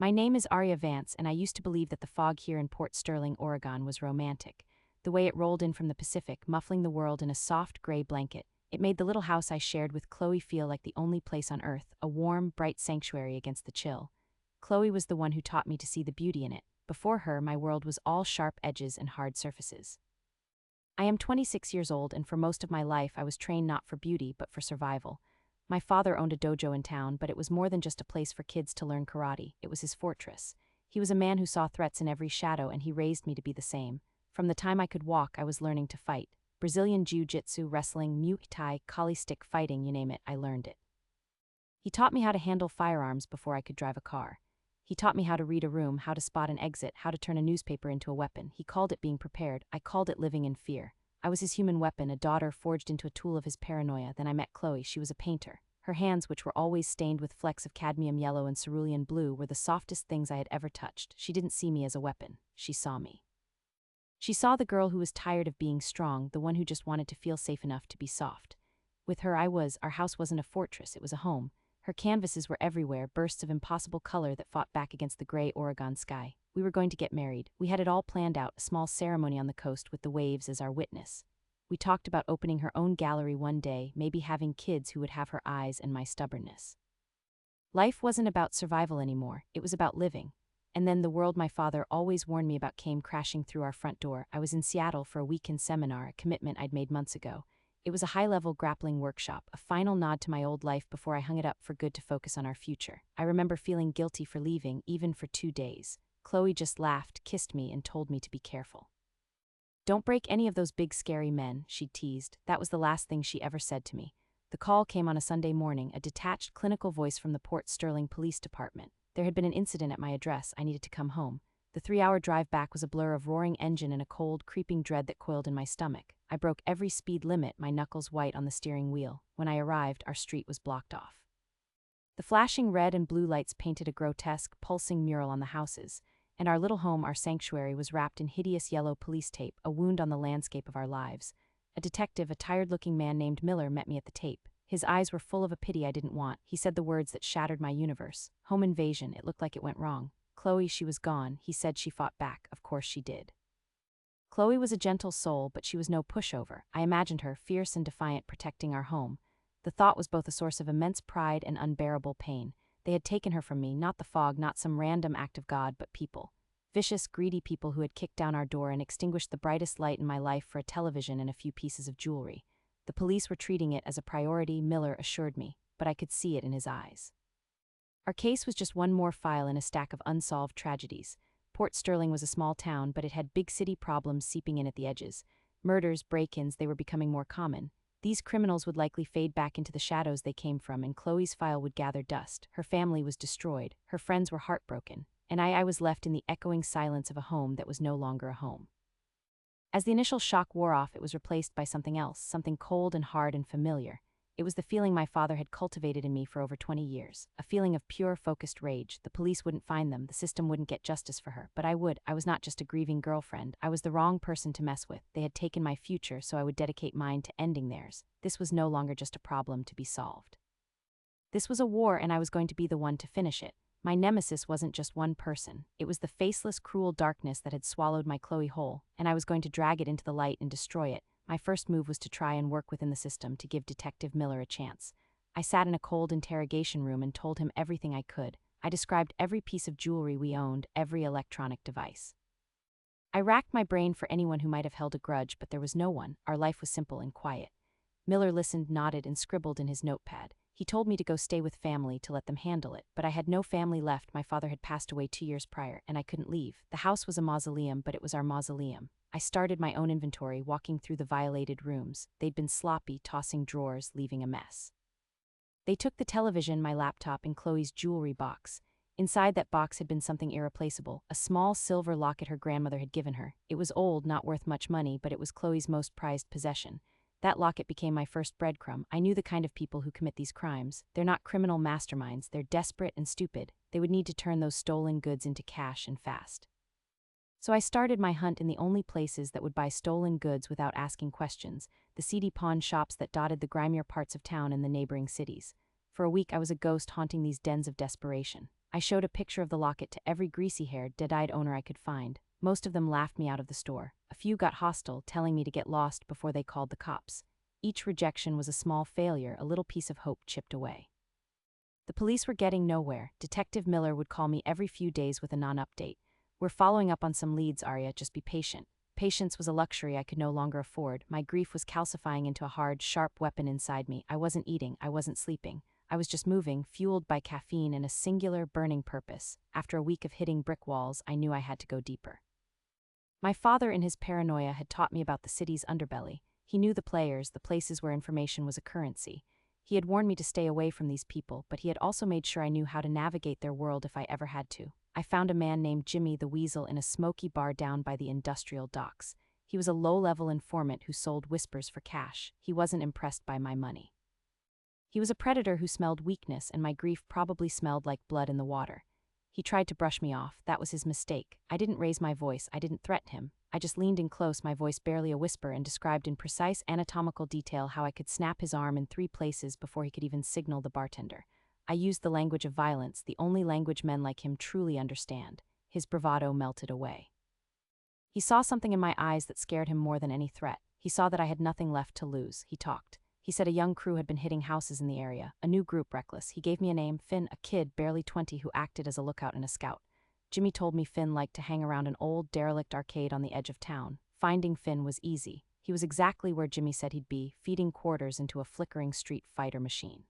My name is Aria Vance, and I used to believe that the fog here in Port Sterling, Oregon was romantic. The way it rolled in from the Pacific, muffling the world in a soft gray blanket, it made the little house I shared with Chloe feel like the only place on earth, a warm, bright sanctuary against the chill. Chloe was the one who taught me to see the beauty in it. Before her, my world was all sharp edges and hard surfaces. I am 26 years old, and for most of my life I was trained not for beauty but for survival. My father owned a dojo in town, but it was more than just a place for kids to learn karate. It was his fortress. He was a man who saw threats in every shadow, and he raised me to be the same. From the time I could walk, I was learning to fight. Brazilian jiu-jitsu, wrestling, Muay Thai, kali stick fighting, you name it, I learned it. He taught me how to handle firearms before I could drive a car. He taught me how to read a room, how to spot an exit, how to turn a newspaper into a weapon. He called it being prepared. I called it living in fear. I was his human weapon, a daughter forged into a tool of his paranoia. Then I met Chloe. She was a painter. Her hands, which were always stained with flecks of cadmium yellow and cerulean blue, were the softest things I had ever touched. She didn't see me as a weapon. She saw me. She saw the girl who was tired of being strong, the one who just wanted to feel safe enough to be soft. With her our house wasn't a fortress, it was a home. Her canvases were everywhere, bursts of impossible color that fought back against the gray Oregon sky. We were going to get married. We had it all planned out, a small ceremony on the coast with the waves as our witness. We talked about opening her own gallery one day, maybe having kids who would have her eyes and my stubbornness. Life wasn't about survival anymore, it was about living. And then the world my father always warned me about came crashing through our front door. I was in Seattle for a weekend seminar, a commitment I'd made months ago. It was a high-level grappling workshop, a final nod to my old life before I hung it up for good to focus on our future. I remember feeling guilty for leaving, even for 2 days. Chloe just laughed, kissed me, and told me to be careful. "Don't break any of those big scary men," she teased. That was the last thing she ever said to me. The call came on a Sunday morning, a detached clinical voice from the Port Sterling Police Department. There had been an incident at my address. I needed to come home. The 3-hour drive back was a blur of roaring engine and a cold, creeping dread that coiled in my stomach. I broke every speed limit, my knuckles white on the steering wheel. When I arrived, our street was blocked off. The flashing red and blue lights painted a grotesque, pulsing mural on the houses, and our little home, our sanctuary, was wrapped in hideous yellow police tape, a wound on the landscape of our lives. A detective, a tired-looking man named Miller, met me at the tape. His eyes were full of a pity I didn't want. He said the words that shattered my universe. Home invasion. It looked like it went wrong. Chloe, she was gone. He said she fought back. Of course she did. Chloe was a gentle soul, but she was no pushover. I imagined her, fierce and defiant, protecting our home. The thought was both a source of immense pride and unbearable pain. They had taken her from me, not the fog, not some random act of God, but people. Vicious, greedy people who had kicked down our door and extinguished the brightest light in my life for a television and a few pieces of jewelry. The police were treating it as a priority, Miller assured me, but I could see it in his eyes. Our case was just one more file in a stack of unsolved tragedies. Port Sterling was a small town, but it had big city problems seeping in at the edges. Murders, break-ins, they were becoming more common. These criminals would likely fade back into the shadows they came from, and Chloe's file would gather dust. Her family was destroyed, her friends were heartbroken, and I was left in the echoing silence of a home that was no longer a home. As the initial shock wore off, it was replaced by something else, something cold and hard and familiar. It was the feeling my father had cultivated in me for over 20 years, a feeling of pure, focused rage. The police wouldn't find them, the system wouldn't get justice for her, but I would. I was not just a grieving girlfriend. I was the wrong person to mess with. They had taken my future, so I would dedicate mine to ending theirs. This was no longer just a problem to be solved. This was a war, and I was going to be the one to finish it. My nemesis wasn't just one person. It was the faceless, cruel darkness that had swallowed my Chloe whole, and I was going to drag it into the light and destroy it. My first move was to try and work within the system to give Detective Miller a chance. I sat in a cold interrogation room and told him everything I could. I described every piece of jewelry we owned, every electronic device. I racked my brain for anyone who might have held a grudge, but there was no one. Our life was simple and quiet. Miller listened, nodded, and scribbled in his notepad. He told me to go stay with family, to let them handle it, but I had no family left. My father had passed away 2 years prior, and I couldn't leave. The house was a mausoleum, but it was our mausoleum. I started my own inventory, walking through the violated rooms. They'd been sloppy, tossing drawers, leaving a mess. They took the television, my laptop, and Chloe's jewelry box. Inside that box had been something irreplaceable, a small silver locket her grandmother had given her. It was old, not worth much money, but it was Chloe's most prized possession. That locket became my first breadcrumb. I knew the kind of people who commit these crimes. They're not criminal masterminds, they're desperate and stupid. They would need to turn those stolen goods into cash, and fast. So I started my hunt in the only places that would buy stolen goods without asking questions, the seedy pawn shops that dotted the grimier parts of town and the neighboring cities. For a week I was a ghost haunting these dens of desperation. I showed a picture of the locket to every greasy-haired, dead-eyed owner I could find. Most of them laughed me out of the store. A few got hostile, telling me to get lost before they called the cops. Each rejection was a small failure, a little piece of hope chipped away. The police were getting nowhere. Detective Miller would call me every few days with a non-update. "We're following up on some leads, Aria, just be patient." Patience was a luxury I could no longer afford. My grief was calcifying into a hard, sharp weapon inside me. I wasn't eating, I wasn't sleeping. I was just moving, fueled by caffeine and a singular, burning purpose. After a week of hitting brick walls, I knew I had to go deeper. My father, in his paranoia, had taught me about the city's underbelly. He knew the players, the places where information was a currency. He had warned me to stay away from these people, but he had also made sure I knew how to navigate their world if I ever had to. I found a man named Jimmy the Weasel in a smoky bar down by the industrial docks. He was a low-level informant who sold whispers for cash. He wasn't impressed by my money. He was a predator who smelled weakness, and my grief probably smelled like blood in the water. He tried to brush me off. That was his mistake. I didn't raise my voice. I didn't threaten him. I just leaned in close, my voice barely a whisper, and described in precise anatomical detail how I could snap his arm in 3 places before he could even signal the bartender. I used the language of violence, the only language men like him truly understand. His bravado melted away. He saw something in my eyes that scared him more than any threat. He saw that I had nothing left to lose. He talked. He said a young crew had been hitting houses in the area, a new group, reckless. He gave me a name, Finn, a kid barely 20 who acted as a lookout and a scout. Jimmy told me Finn liked to hang around an old, derelict arcade on the edge of town. Finding Finn was easy. He was exactly where Jimmy said he'd be, feeding quarters into a flickering street fighter machine.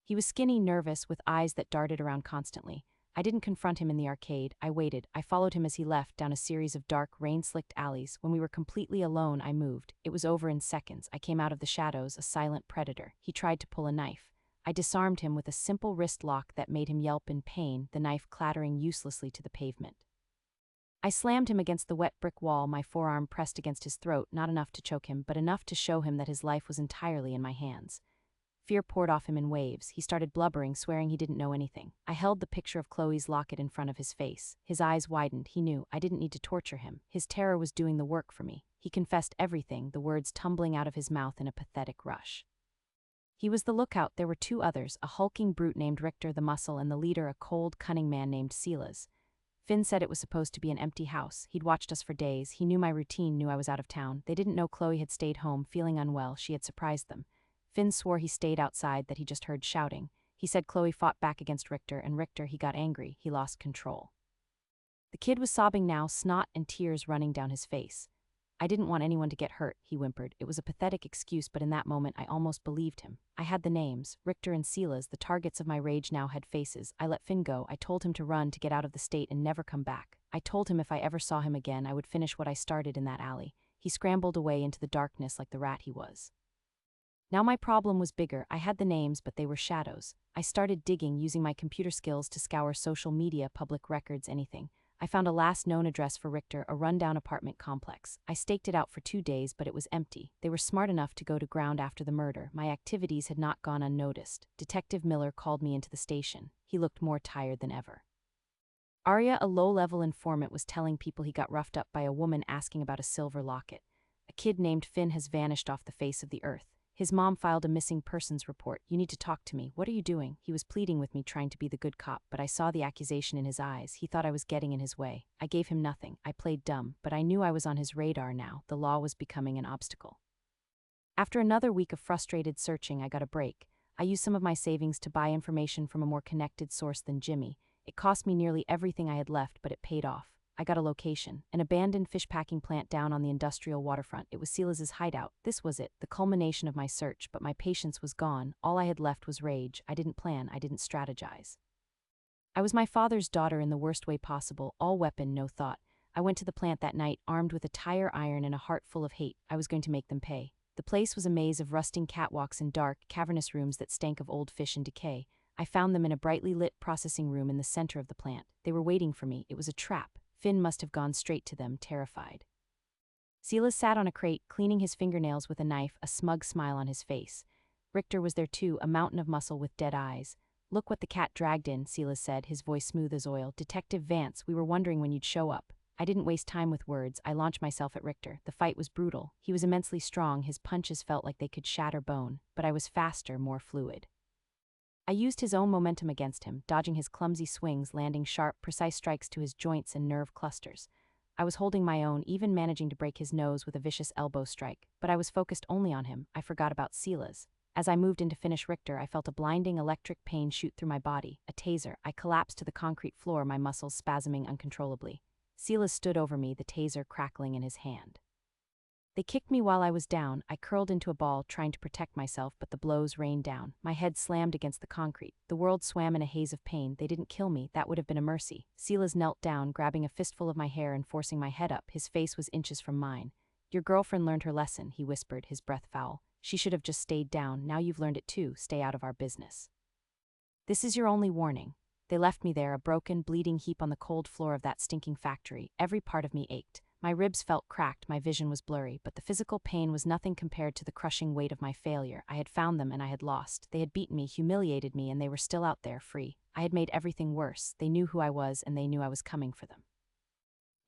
He was skinny, nervous, with eyes that darted around constantly. I didn't confront him in the arcade. I waited. I followed him as he left down a series of dark, rain-slicked alleys. When we were completely alone, I moved. It was over in seconds. I came out of the shadows, a silent predator. He tried to pull a knife. I disarmed him with a simple wrist lock that made him yelp in pain, the knife clattering uselessly to the pavement. I slammed him against the wet brick wall, my forearm pressed against his throat, not enough to choke him, but enough to show him that his life was entirely in my hands. Fear poured off him in waves. He started blubbering, swearing he didn't know anything. I held the picture of Chloe's locket in front of his face. His eyes widened. He knew I didn't need to torture him. His terror was doing the work for me. He confessed everything, the words tumbling out of his mouth in a pathetic rush. He was the lookout. There were 2 others, a hulking brute named Richter the Muscle and the leader, a cold, cunning man named Silas. Finn said it was supposed to be an empty house. He'd watched us for days. He knew my routine, knew I was out of town. They didn't know Chloe had stayed home, feeling unwell. She had surprised them. Finn swore he stayed outside, that he just heard shouting. He said Chloe fought back against Richter, and Richter, he got angry. He lost control. The kid was sobbing now, snot and tears running down his face. "I didn't want anyone to get hurt," he whimpered. It was a pathetic excuse, but in that moment I almost believed him. I had the names. Richter and Silas, the targets of my rage, now had faces. I let Finn go. I told him to run, to get out of the state and never come back. I told him if I ever saw him again, I would finish what I started in that alley. He scrambled away into the darkness like the rat he was. Now my problem was bigger. I had the names, but they were shadows. I started digging, using my computer skills to scour social media, public records, anything. I found a last known address for Richter, a rundown apartment complex. I staked it out for 2 days, but it was empty. They were smart enough to go to ground after the murder. My activities had not gone unnoticed. Detective Miller called me into the station. He looked more tired than ever. Aria, a low-level informant, was telling people he got roughed up by a woman asking about a silver locket. A kid named Finn has vanished off the face of the earth. His mom filed a missing persons report. "You need to talk to me. What are you doing?" He was pleading with me, trying to be the good cop, but I saw the accusation in his eyes. He thought I was getting in his way. I gave him nothing. I played dumb, but I knew I was on his radar now. The law was becoming an obstacle. After another week of frustrated searching, I got a break. I used some of my savings to buy information from a more connected source than Jimmy. It cost me nearly everything I had left, but it paid off. I got a location, an abandoned fish packing plant down on the industrial waterfront. It was Silas's hideout. This was it, the culmination of my search, but my patience was gone. All I had left was rage. I didn't plan, I didn't strategize. I was my father's daughter in the worst way possible, all weapon, no thought. I went to the plant that night, armed with a tire iron and a heart full of hate. I was going to make them pay. The place was a maze of rusting catwalks and dark, cavernous rooms that stank of old fish and decay. I found them in a brightly lit processing room in the center of the plant. They were waiting for me. It was a trap. Finn must have gone straight to them, terrified. Silas sat on a crate, cleaning his fingernails with a knife, a smug smile on his face. Richter was there too, a mountain of muscle with dead eyes. "Look what the cat dragged in," Silas said, his voice smooth as oil. "Detective Vance, we were wondering when you'd show up." I didn't waste time with words. I launched myself at Richter. The fight was brutal. He was immensely strong. His punches felt like they could shatter bone, but I was faster, more fluid. I used his own momentum against him, dodging his clumsy swings, landing sharp, precise strikes to his joints and nerve clusters. I was holding my own, even managing to break his nose with a vicious elbow strike, but I was focused only on him. I forgot about Silas. As I moved in to finish Richter, I felt a blinding electric pain shoot through my body, a taser. I collapsed to the concrete floor, my muscles spasming uncontrollably. Silas stood over me, the taser crackling in his hand. They kicked me while I was down. I curled into a ball, trying to protect myself, but the blows rained down. My head slammed against the concrete. The world swam in a haze of pain. They didn't kill me. That would have been a mercy. Silas knelt down, grabbing a fistful of my hair and forcing my head up. His face was inches from mine. "Your girlfriend learned her lesson," he whispered, his breath foul. "She should have just stayed down. Now you've learned it too. Stay out of our business. This is your only warning." They left me there, a broken, bleeding heap on the cold floor of that stinking factory. Every part of me ached. My ribs felt cracked, my vision was blurry, but the physical pain was nothing compared to the crushing weight of my failure. I had found them and I had lost. They had beaten me, humiliated me, and they were still out there, free. I had made everything worse. They knew who I was, and they knew I was coming for them.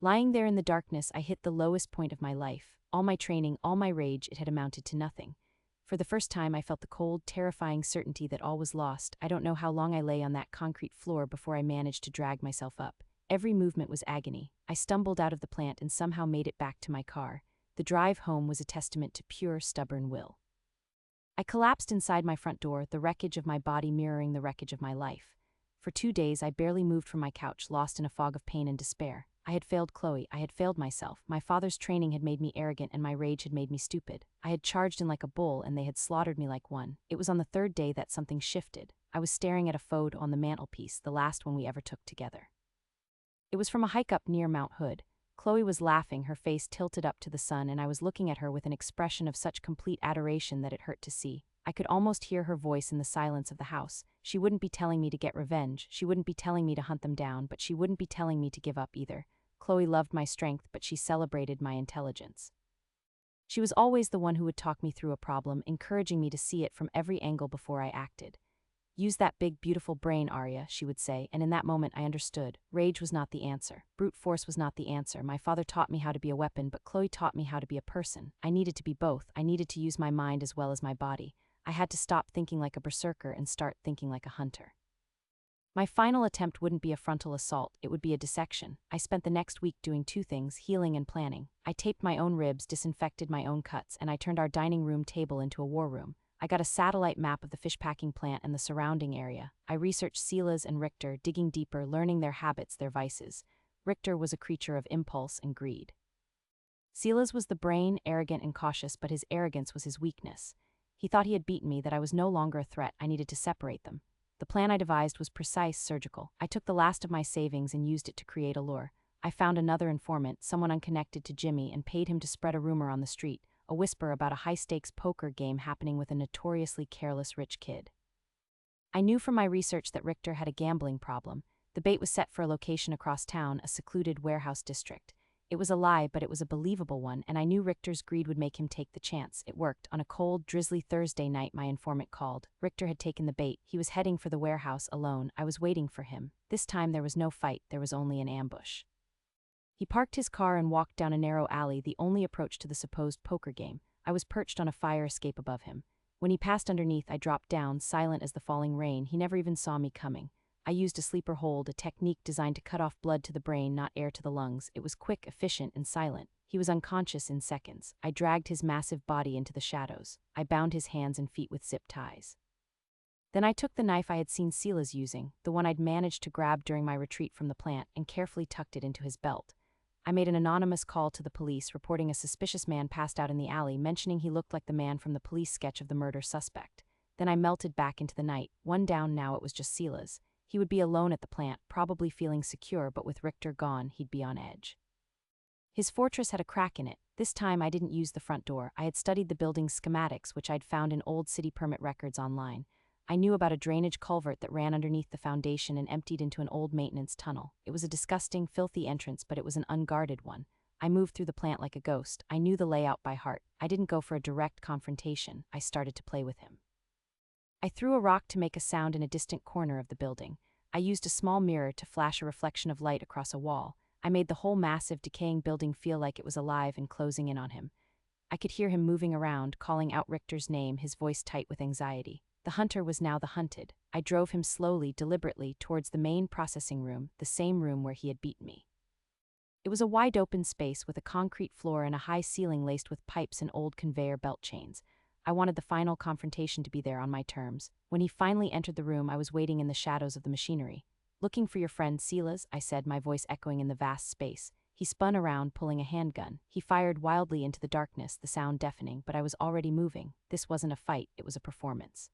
Lying there in the darkness, I hit the lowest point of my life. All my training, all my rage, it had amounted to nothing. For the first time, I felt the cold, terrifying certainty that all was lost. I don't know how long I lay on that concrete floor before I managed to drag myself up. Every movement was agony. I stumbled out of the plant and somehow made it back to my car. The drive home was a testament to pure, stubborn will. I collapsed inside my front door, the wreckage of my body mirroring the wreckage of my life. For 2 days, I barely moved from my couch, lost in a fog of pain and despair. I had failed Chloe. I had failed myself. My father's training had made me arrogant and my rage had made me stupid. I had charged in like a bull and they had slaughtered me like one. It was on the 3rd day that something shifted. I was staring at a photo on the mantelpiece, the last one we ever took together. It was from a hike up near Mount Hood. Chloe was laughing, her face tilted up to the sun, and I was looking at her with an expression of such complete adoration that it hurt to see. I could almost hear her voice in the silence of the house. She wouldn't be telling me to get revenge, she wouldn't be telling me to hunt them down, but she wouldn't be telling me to give up either. Chloe loved my strength, but she celebrated my intelligence. She was always the one who would talk me through a problem, encouraging me to see it from every angle before I acted. "Use that big, beautiful brain, Aria," she would say, and in that moment I understood. Rage was not the answer. Brute force was not the answer. My father taught me how to be a weapon, but Chloe taught me how to be a person. I needed to be both. I needed to use my mind as well as my body. I had to stop thinking like a berserker and start thinking like a hunter. My final attempt wouldn't be a frontal assault, it would be a dissection. I spent the next week doing 2 things, healing and planning. I taped my own ribs, disinfected my own cuts, and I turned our dining room table into a war room. I got a satellite map of the fish packing plant and the surrounding area. I researched Silas and Richter, digging deeper, learning their habits, their vices. Richter was a creature of impulse and greed. Silas was the brain, arrogant and cautious, but his arrogance was his weakness. He thought he had beaten me, that I was no longer a threat. I needed to separate them. The plan I devised was precise, surgical. I took the last of my savings and used it to create a lure. I found another informant, someone unconnected to Jimmy, and paid him to spread a rumor on the street, a whisper about a high-stakes poker game happening with a notoriously careless rich kid. I knew from my research that Richter had a gambling problem. The bait was set for a location across town, a secluded warehouse district. It was a lie, but it was a believable one, and I knew Richter's greed would make him take the chance. It worked. On a cold, drizzly Thursday night, my informant called. Richter had taken the bait. He was heading for the warehouse alone. I was waiting for him. This time there was no fight, there was only an ambush. He parked his car and walked down a narrow alley, the only approach to the supposed poker game. I was perched on a fire escape above him. When he passed underneath, I dropped down, silent as the falling rain. He never even saw me coming. I used a sleeper hold, a technique designed to cut off blood to the brain, not air to the lungs. It was quick, efficient, and silent. He was unconscious in seconds. I dragged his massive body into the shadows. I bound his hands and feet with zip ties. Then I took the knife I had seen Silas using, the one I'd managed to grab during my retreat from the plant, and carefully tucked it into his belt. I made an anonymous call to the police, reporting a suspicious man passed out in the alley, mentioning he looked like the man from the police sketch of the murder suspect. Then I melted back into the night. One down now, it was just Silas. He would be alone at the plant, probably feeling secure, but with Richter gone, he'd be on edge. His fortress had a crack in it. This time I didn't use the front door. I had studied the building's schematics, which I'd found in old city permit records online. I knew about a drainage culvert that ran underneath the foundation and emptied into an old maintenance tunnel. It was a disgusting, filthy entrance, but it was an unguarded one. I moved through the plant like a ghost. I knew the layout by heart. I didn't go for a direct confrontation. I started to play with him. I threw a rock to make a sound in a distant corner of the building. I used a small mirror to flash a reflection of light across a wall. I made the whole massive, decaying building feel like it was alive and closing in on him. I could hear him moving around, calling out Richter's name, his voice tight with anxiety. The hunter was now the hunted. I drove him slowly, deliberately, towards the main processing room, the same room where he had beaten me. It was a wide-open space with a concrete floor and a high ceiling laced with pipes and old conveyor belt chains. I wanted the final confrontation to be there on my terms. When he finally entered the room, I was waiting in the shadows of the machinery. "Looking for your friend Silas," I said, my voice echoing in the vast space. He spun around, pulling a handgun. He fired wildly into the darkness, the sound deafening, but I was already moving. This wasn't a fight, it was a performance.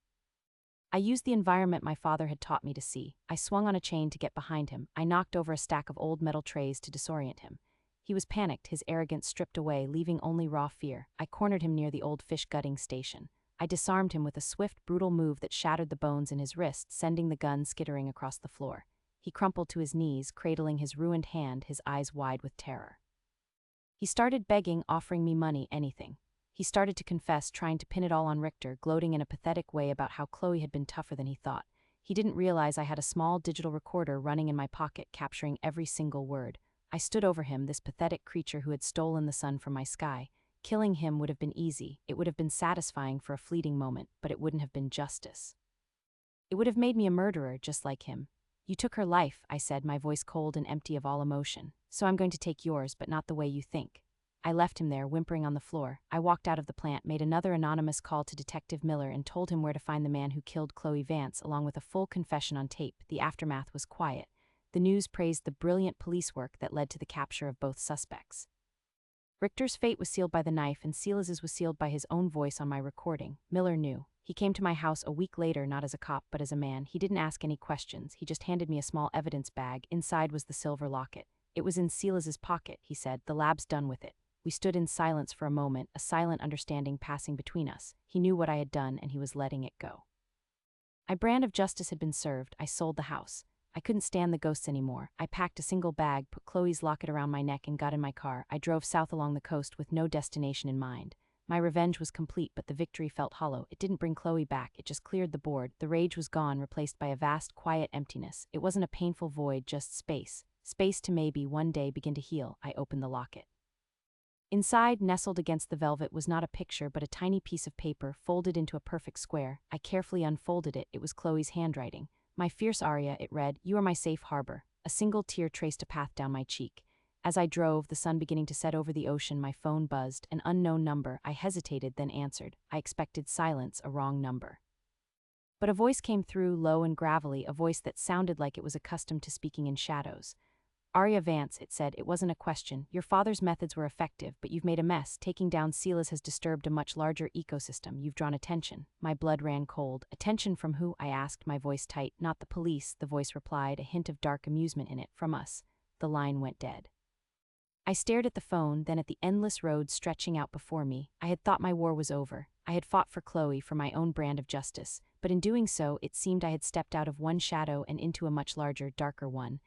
I used the environment my father had taught me to see. I swung on a chain to get behind him. I knocked over a stack of old metal trays to disorient him. He was panicked, his arrogance stripped away, leaving only raw fear. I cornered him near the old fish-gutting station. I disarmed him with a swift, brutal move that shattered the bones in his wrist, sending the gun skittering across the floor. He crumpled to his knees, cradling his ruined hand, his eyes wide with terror. He started begging, offering me money, anything. He started to confess, trying to pin it all on Richter, gloating in a pathetic way about how Chloe had been tougher than he thought. He didn't realize I had a small digital recorder running in my pocket, capturing every single word. I stood over him, this pathetic creature who had stolen the sun from my sky. Killing him would have been easy. It would have been satisfying for a fleeting moment, but it wouldn't have been justice. It would have made me a murderer, just like him. "You took her life," I said, my voice cold and empty of all emotion. "So I'm going to take yours, but not the way you think." I left him there, whimpering on the floor. I walked out of the plant, made another anonymous call to Detective Miller, and told him where to find the man who killed Chloe Vance, along with a full confession on tape. The aftermath was quiet. The news praised the brilliant police work that led to the capture of both suspects. Richter's fate was sealed by the knife, and Silas's was sealed by his own voice on my recording. Miller knew. He came to my house a week later, not as a cop, but as a man. He didn't ask any questions. He just handed me a small evidence bag. Inside was the silver locket. "It was in Silas's pocket," he said. "The lab's done with it." We stood in silence for a moment, a silent understanding passing between us. He knew what I had done, and he was letting it go. My brand of justice had been served. I sold the house. I couldn't stand the ghosts anymore. I packed a single bag, put Chloe's locket around my neck, and got in my car. I drove south along the coast with no destination in mind. My revenge was complete, but the victory felt hollow. It didn't bring Chloe back, it just cleared the board. The rage was gone, replaced by a vast, quiet emptiness. It wasn't a painful void, just space. Space to maybe, one day, begin to heal. I opened the locket. Inside, nestled against the velvet, was not a picture, but a tiny piece of paper, folded into a perfect square. I carefully unfolded it. It was Chloe's handwriting. "My fierce Aria," it read. "You are my safe harbor." A single tear traced a path down my cheek. As I drove, the sun beginning to set over the ocean, my phone buzzed. An unknown number. I hesitated, then answered. I expected silence, a wrong number. But a voice came through, low and gravelly, a voice that sounded like it was accustomed to speaking in shadows. "Aria Vance," it said. It wasn't a question. "Your father's methods were effective, but you've made a mess. Taking down Silas has disturbed a much larger ecosystem. You've drawn attention." My blood ran cold. "Attention from who?" I asked, my voice tight. "Not the police," the voice replied, a hint of dark amusement in it. "From us." The line went dead. I stared at the phone, then at the endless road stretching out before me. I had thought my war was over. I had fought for Chloe, for my own brand of justice. But in doing so, it seemed I had stepped out of one shadow and into a much larger, darker one.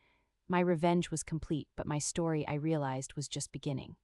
My revenge was complete, but my story, I realized, was just beginning.